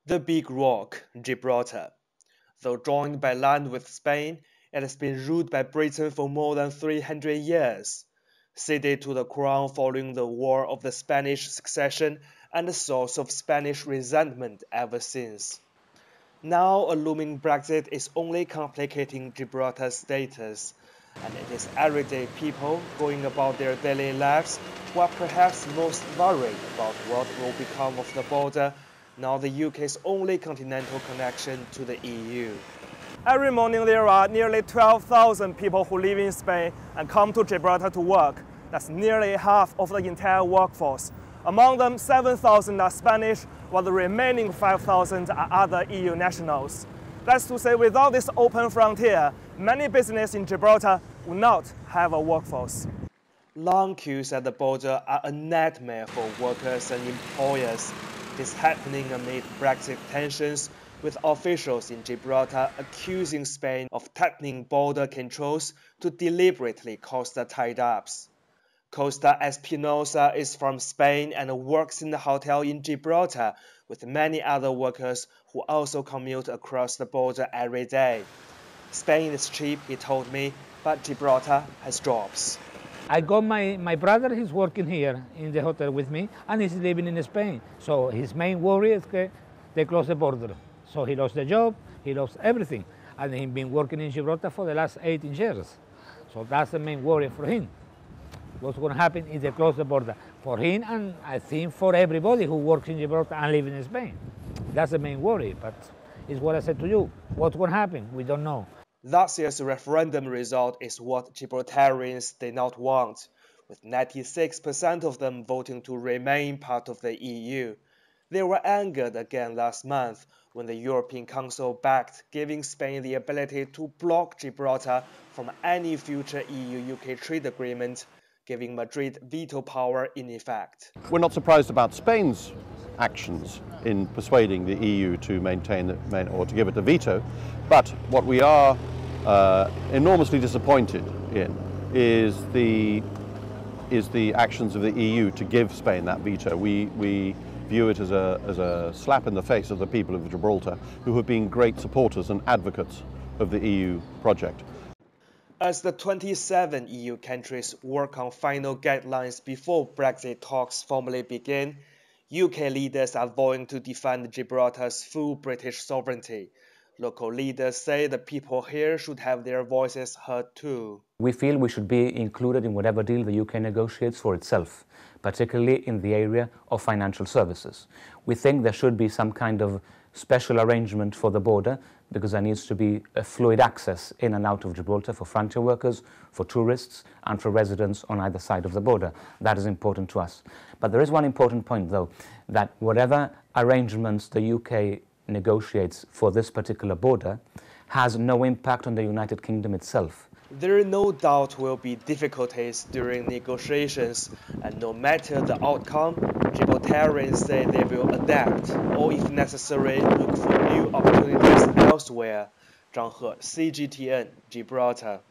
The Big Rock, Gibraltar. Though joined by land with Spain, it has been ruled by Britain for more than 300 years. Ceded to the crown following the War of the Spanish Succession and the source of Spanish resentment ever since. Now, a looming Brexit is only complicating Gibraltar's status, and it is everyday people going about their daily lives who are perhaps most worried about what will become of the border, now the UK's only continental connection to the EU. Every morning there are nearly 12,000 people who live in Spain and come to Gibraltar to work. That's nearly half of the entire workforce. Among them, 7,000 are Spanish, while the remaining 5,000 are other EU nationals. That's to say, without this open frontier, many businesses in Gibraltar would not have a workforce. Long queues at the border are a nightmare for workers and employers. This happening amid Brexit tensions, with officials in Gibraltar accusing Spain of tightening border controls to deliberately cause the tie-ups. Costa Espinosa is from Spain and works in a hotel in Gibraltar with many other workers who also commute across the border every day. Spain is cheap, he told me, but Gibraltar has jobs. I got my brother, he's working here in the hotel with me, and he's living in Spain. So his main worry is that they close the border. So he lost the job, he lost everything. And he's been working in Gibraltar for the last 18 years. So that's the main worry for him. What's going to happen if they close the border? For him, and I think for everybody who works in Gibraltar and lives in Spain. That's the main worry, but it's what I said to you. What's going to happen? We don't know. Last year's referendum result is what Gibraltarians did not want, with 96% of them voting to remain part of the EU. They were angered again last month when the European Council backed giving Spain the ability to block Gibraltar from any future EU-UK trade agreement, giving Madrid veto power in effect. We're not surprised about Spain's actions in persuading the EU to maintain or to give it the veto, but what we are enormously disappointed in is the actions of the EU to give Spain that veto. We view it as a slap in the face of the people of Gibraltar, who have been great supporters and advocates of the EU project. As the 27 EU countries work on final guidelines before Brexit talks formally begin, UK leaders are vowing to defend Gibraltar's full British sovereignty. Local leaders say the people here should have their voices heard too. We feel we should be included in whatever deal the UK negotiates for itself, particularly in the area of financial services. We think there should be some kind of special arrangement for the border because there needs to be a fluid access in and out of Gibraltar for frontier workers, for tourists and for residents on either side of the border. That is important to us. But there is one important point though, that whatever arrangements the UK negotiates for this particular border has no impact on the United Kingdom itself. There no doubt will be difficulties during negotiations, and no matter the outcome, Gibraltarians say they will adapt, or if necessary, look for new opportunities elsewhere. Zhang He, CGTN, Gibraltar.